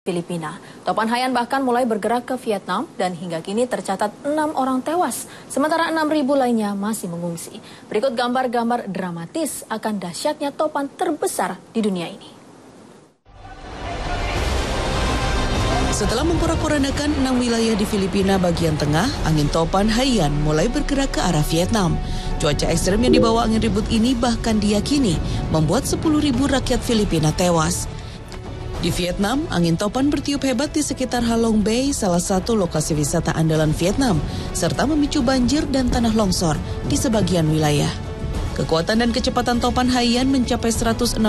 Filipina. Topan Haiyan bahkan mulai bergerak ke Vietnam dan hingga kini tercatat 6 orang tewas, sementara 6.000 lainnya masih mengungsi. Berikut gambar-gambar dramatis akan dahsyatnya topan terbesar di dunia ini. Setelah memporak-porandakan 6 wilayah di Filipina bagian tengah, angin topan Haiyan mulai bergerak ke arah Vietnam. Cuaca ekstrem yang dibawa angin ribut ini bahkan diyakini membuat 10.000 rakyat Filipina tewas. Di Vietnam, angin topan bertiup hebat di sekitar Halong Bay, salah satu lokasi wisata andalan Vietnam, serta memicu banjir dan tanah longsor di sebagian wilayah. Kekuatan dan kecepatan topan Haiyan mencapai 163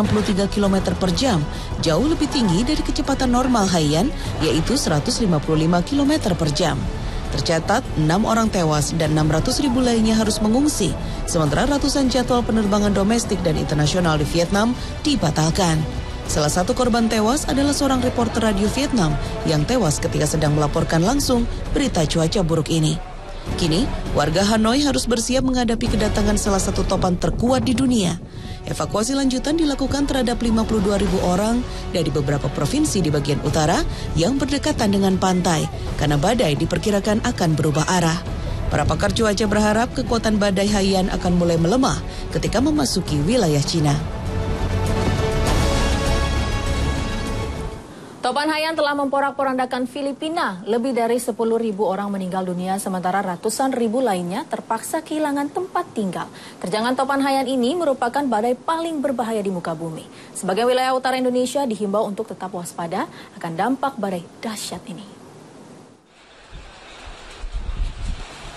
km per jam, jauh lebih tinggi dari kecepatan normal Haiyan, yaitu 155 km per jam. Tercatat 6 orang tewas dan 600.000 lainnya harus mengungsi, sementara ratusan jadwal penerbangan domestik dan internasional di Vietnam dibatalkan. Salah satu korban tewas adalah seorang reporter radio Vietnam yang tewas ketika sedang melaporkan langsung berita cuaca buruk ini. Kini, warga Hanoi harus bersiap menghadapi kedatangan salah satu topan terkuat di dunia. Evakuasi lanjutan dilakukan terhadap 52.000 orang dari beberapa provinsi di bagian utara yang berdekatan dengan pantai, karena badai diperkirakan akan berubah arah. Para pakar cuaca berharap kekuatan badai Haiyan akan mulai melemah ketika memasuki wilayah Cina. Topan Haiyan telah memporak-porandakan Filipina. Lebih dari 10.000 orang meninggal dunia, sementara ratusan ribu lainnya terpaksa kehilangan tempat tinggal. Terjangan topan Haiyan ini merupakan badai paling berbahaya di muka bumi. Sebagai wilayah utara Indonesia dihimbau untuk tetap waspada akan dampak badai dahsyat ini.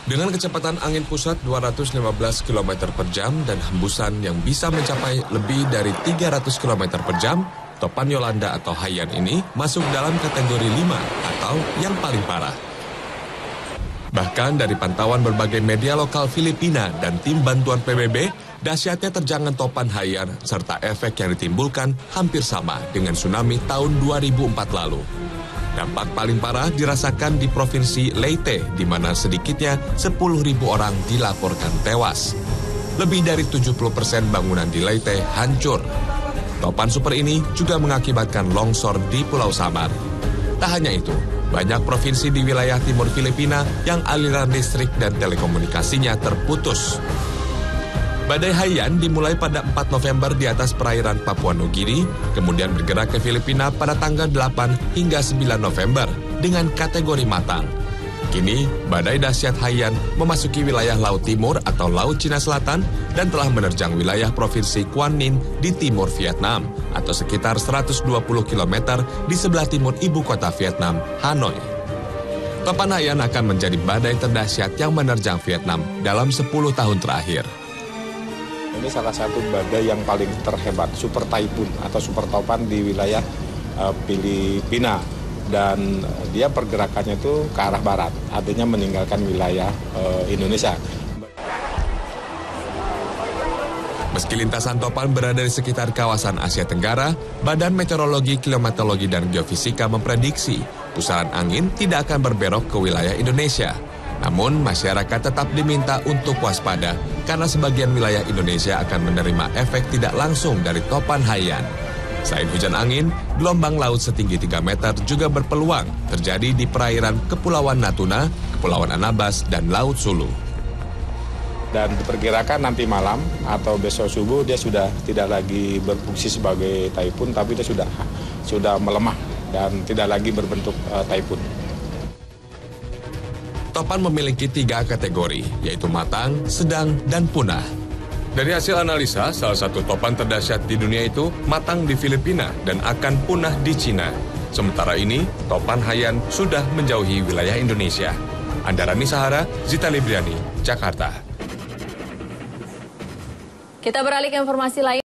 Dengan kecepatan angin pusat 215 km per jam dan hembusan yang bisa mencapai lebih dari 300 km per jam, topan Yolanda atau Haiyan ini masuk dalam kategori 5 atau yang paling parah. Bahkan dari pantauan berbagai media lokal Filipina dan tim bantuan PBB, dahsyatnya terjangan topan Haiyan serta efek yang ditimbulkan hampir sama dengan tsunami tahun 2004 lalu. Dampak paling parah dirasakan di Provinsi Leyte, di mana sedikitnya 10.000 orang dilaporkan tewas. Lebih dari 70% bangunan di Leyte hancur. Topan super ini juga mengakibatkan longsor di Pulau Samar. Tak hanya itu, banyak provinsi di wilayah timur Filipina yang aliran listrik dan telekomunikasinya terputus. Badai Haiyan dimulai pada 4 November di atas perairan Papua Nugini, kemudian bergerak ke Filipina pada tanggal 8 hingga 9 November dengan kategori matang. Kini, badai dahsyat Haiyan memasuki wilayah Laut Timur atau Laut Cina Selatan dan telah menerjang wilayah Provinsi Quang Ninh di timur Vietnam atau sekitar 120 km di sebelah timur ibu kota Vietnam, Hanoi. Topan Haiyan akan menjadi badai terdahsyat yang menerjang Vietnam dalam 10 tahun terakhir. Ini salah satu badai yang paling terhebat, super typhoon atau super topan di wilayah Filipina. Dan dia pergerakannya itu ke arah barat, artinya meninggalkan wilayah Indonesia. Meski lintasan topan berada di sekitar kawasan Asia Tenggara, Badan Meteorologi, Klimatologi, dan Geofisika memprediksi pusaran angin tidak akan berberok ke wilayah Indonesia. Namun, masyarakat tetap diminta untuk waspada karena sebagian wilayah Indonesia akan menerima efek tidak langsung dari topan Haiyan. Selain hujan angin, gelombang laut setinggi 3 meter juga berpeluang terjadi di perairan Kepulauan Natuna, Kepulauan Anambas, dan Laut Sulu. Dan diperkirakan nanti malam atau besok subuh dia sudah tidak lagi berfungsi sebagai typhoon, tapi dia sudah melemah dan tidak lagi berbentuk typhoon. Topan memiliki 3 kategori, yaitu matang, sedang, dan punah. Dari hasil analisa, salah satu topan terdahsyat di dunia itu matang di Filipina dan akan punah di Cina. Sementara ini, topan Haiyan sudah menjauhi wilayah Indonesia. Andarani Sahara, Zita Libriani, Jakarta. Kita beralih ke informasi lain.